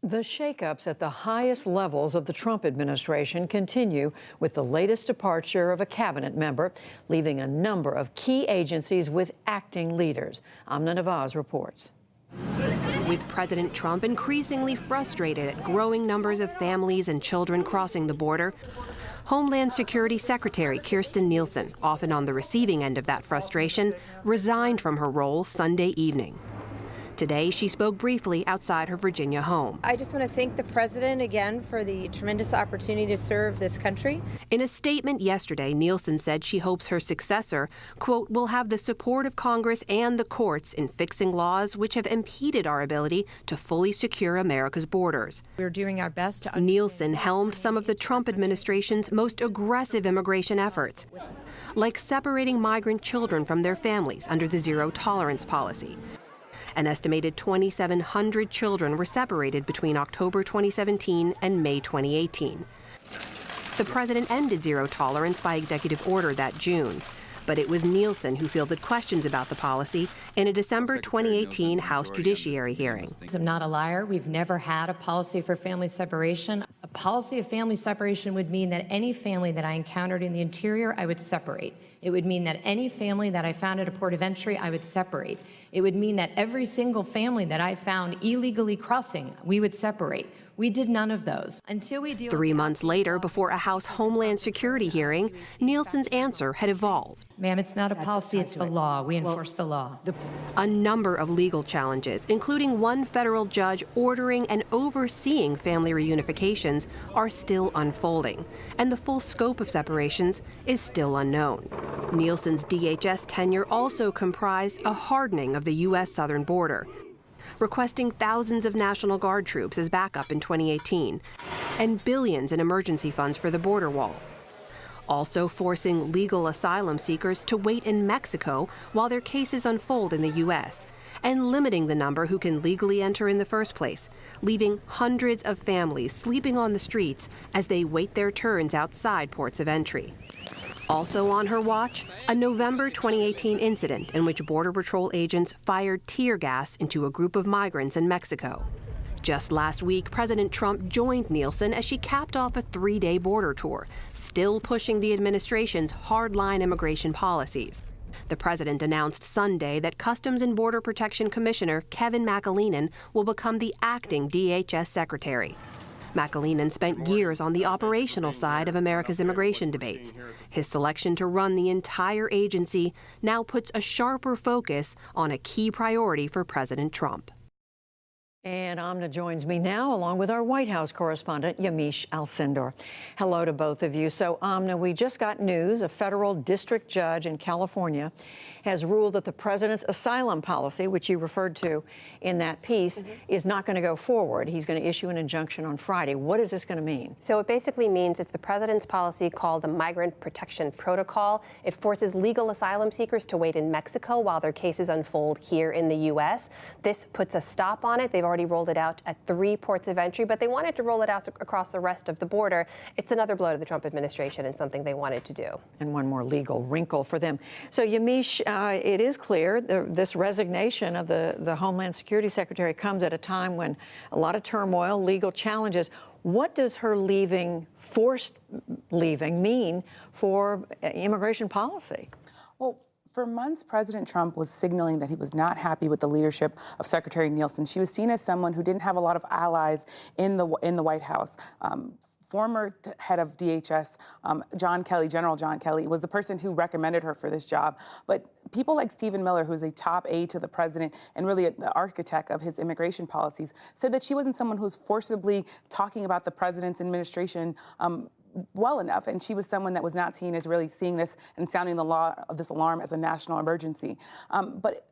The shakeups at the highest levels of the Trump administration continue with the latest departure of a cabinet member, leaving a number of key agencies with acting leaders. Amna Nawaz reports. With President Trump increasingly frustrated at growing numbers of families and children crossing the border, Homeland Security Secretary Kirstjen Nielsen, often on the receiving end of that frustration, resigned from her role Sunday evening. Today, she spoke briefly outside her Virginia home. I just want to thank the president again for the tremendous opportunity to serve this country. In a statement yesterday, Nielsen said she hopes her successor, quote, will have the support of Congress and the courts in fixing laws which have impeded our ability to fully secure America's borders. We're doing our best to Nielsen helmed some of the Trump administration's most aggressive immigration efforts, like separating migrant children from their families under the zero-tolerance policy. An estimated 2,700 children were separated between October 2017 and May 2018. The president ended zero tolerance by executive order that June, but it was Nielsen who fielded questions about the policy in a December 2018 House Judiciary hearing. I'm not a liar. We've never had a policy for family separation. A policy of family separation would mean that any family that I encountered in the interior, I would separate. It would mean that any family that I found at a port of entry, I would separate. It would mean that every single family that I found illegally crossing, we would separate. We did none of those. Until we deal 3 months later, before a House Homeland Security hearing, Nielsen's answer had evolved. Ma'am, it's not a policy, it's the law. We enforce the law. A number of legal challenges, including one federal judge ordering and overseeing family reunifications, are still unfolding, and the full scope of separations is still unknown. Nielsen's DHS tenure also comprised a hardening of the U.S. southern border, requesting thousands of National Guard troops as backup in 2018, and billions in emergency funds for the border wall. Also forcing legal asylum seekers to wait in Mexico while their cases unfold in the U.S., and limiting the number who can legally enter in the first place, leaving hundreds of families sleeping on the streets as they wait their turns outside ports of entry. Also on her watch, a November 2018 incident in which Border Patrol agents fired tear gas into a group of migrants in Mexico. Just last week, President Trump joined Nielsen as she capped off a 3-day border tour, still pushing the administration's hardline immigration policies. The president announced Sunday that Customs and Border Protection Commissioner Kevin McAleenan will become the acting DHS secretary. McAleenan spent years on the operational side of America's immigration debates. His selection to run the entire agency now puts a sharper focus on a key priority for President Trump. And Amna joins me now, along with our White House correspondent, Yamiche Alcindor. Hello to both of you. So, Amna, we just got news. A federal district judge in California has ruled that the president's asylum policy, which you referred to in that piece, is not going to go forward. He's going to issue an injunction on Friday. What is this going to mean? So it basically means it's the president's policy called the Migrant Protection Protocol. It forces legal asylum seekers to wait in Mexico while their cases unfold here in the U.S. This puts a stop on it. They've already rolled it out at 3 ports of entry, but they wanted to roll it out across the rest of the border. It's another blow to the Trump administration and something they wanted to do. And one more legal wrinkle for them. So, Yamiche, it is clear this resignation of the Homeland Security Secretary comes at a time when a lot of turmoil, legal challenges. What does her forced leaving, mean for immigration policy? Well, for months, President Trump was signaling that he was not happy with the leadership of Secretary Nielsen. She was seen as someone who didn't have a lot of allies in the White House. Former head of DHS, General John Kelly, was the person who recommended her for this job. But people like Stephen Miller, who's a top aide to the president and really the architect of his immigration policies, said that she wasn't someone who's forcibly talking about the president's administration well enough, and she was someone that was not seen as really seeing this and sounding this alarm as a national emergency. But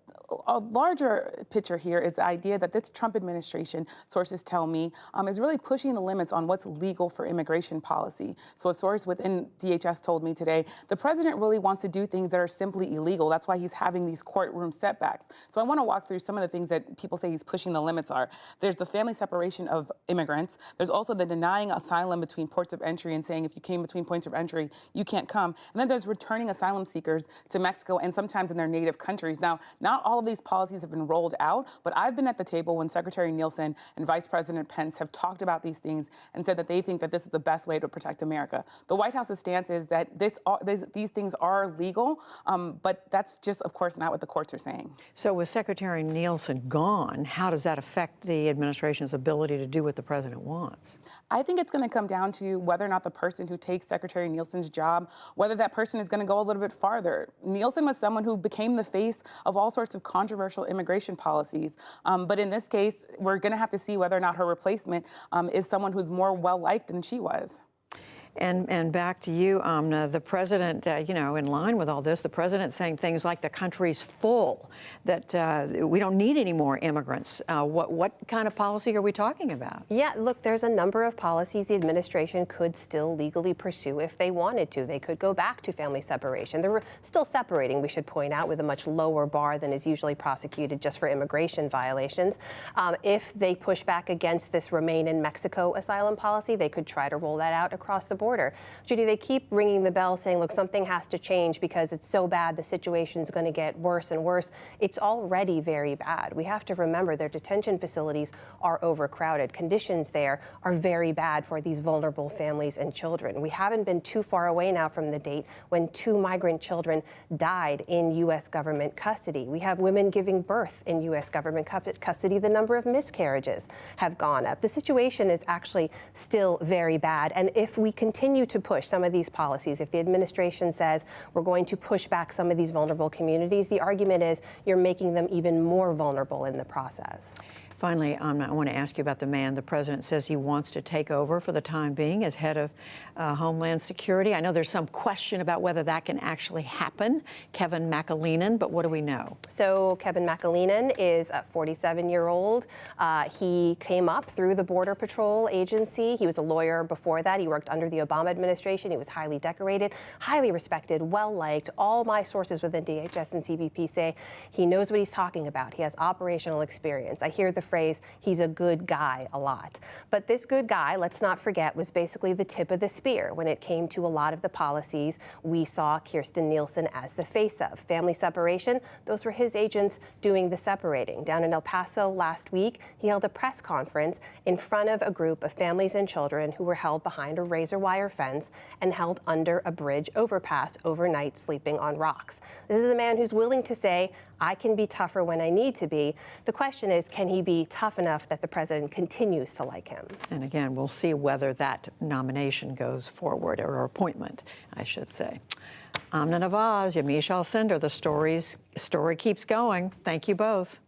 a larger picture here is the idea that this Trump administration, sources tell me, is really pushing the limits on what's legal for immigration policy. So a source within DHS told me today, the president really wants to do things that are simply illegal. That's why he's having these courtroom setbacks. So I want to walk through some of the things that people say he's pushing the limits are. There's the family separation of immigrants. There's also the denying asylum between ports of entry and saying if you came between points of entry, you can't come. And then there's returning asylum seekers to Mexico and sometimes in their native countries. Now, not all all of these policies have been rolled out, but I've been at the table when Secretary Nielsen and Vice President Pence have talked about these things and said that they think that this is the best way to protect America. The White House's stance is that these things are legal, but that's just, of course, not what the courts are saying. So with Secretary Nielsen gone, how does that affect the administration's ability to do what the president wants? I think it's going to come down to whether or not the person who takes Secretary Nielsen's job, whether that person is going to go a little bit farther. Nielsen was someone who became the face of all sorts of controversial immigration policies. But in this case, we're going to have to see whether or not her replacement is someone who's more well-liked than she was. And back to you, Amna, the president, in line with all this, the president saying things like the country's full, that we don't need any more immigrants. What kind of policy are we talking about? Yeah, look, there's a number of policies the administration could still legally pursue if they wanted to. They could go back to family separation. They're still separating, we should point out, with a much lower bar than is usually prosecuted just for immigration violations. If they push back against this Remain in Mexico asylum policy, they could try to roll that out across the border. Judy, they keep ringing the bell saying, look, something has to change because it's so bad, the situation's going to get worse and worse. It's already very bad. We have to remember their detention facilities are overcrowded. Conditions there are very bad for these vulnerable families and children. We haven't been too far away now from the date when 2 migrant children died in U.S. government custody. We have women giving birth in U.S. government custody. The number of miscarriages have gone up. The situation is actually still very bad. And if we continue to push some of these policies, if the administration says we're going to push back some of these vulnerable communities, the argument is you're making them even more vulnerable in the process. Finally, I want to ask you about the man the president says he wants to take over for the time being as head of Homeland Security. I know there's some question about whether that can actually happen, Kevin McAleenan, but what do we know? So Kevin McAleenan is a 47-year-old. He came up through the Border Patrol agency. He was a lawyer before that. He worked under the Obama administration. He was highly decorated, highly respected, well-liked. All my sources within DHS and CBP say he knows what he's talking about. He has operational experience. I hear the phrase, he's a good guy, a lot. But this good guy, let's not forget, was basically the tip of the spear when it came to a lot of the policies we saw Kirstjen Nielsen as the face of. Family separation, those were his agents doing the separating. Down in El Paso last week, he held a press conference in front of a group of families and children who were held behind a razor wire fence and held under a bridge overpass overnight, sleeping on rocks. This is a man who's willing to say, I can be tougher when I need to be. The question is, can he be tough enough that the president continues to like him? And again, we'll see whether that nomination goes forward, or appointment, I should say. Amna Nawaz, Yamiche Alcindor, the story keeps going. Thank you both.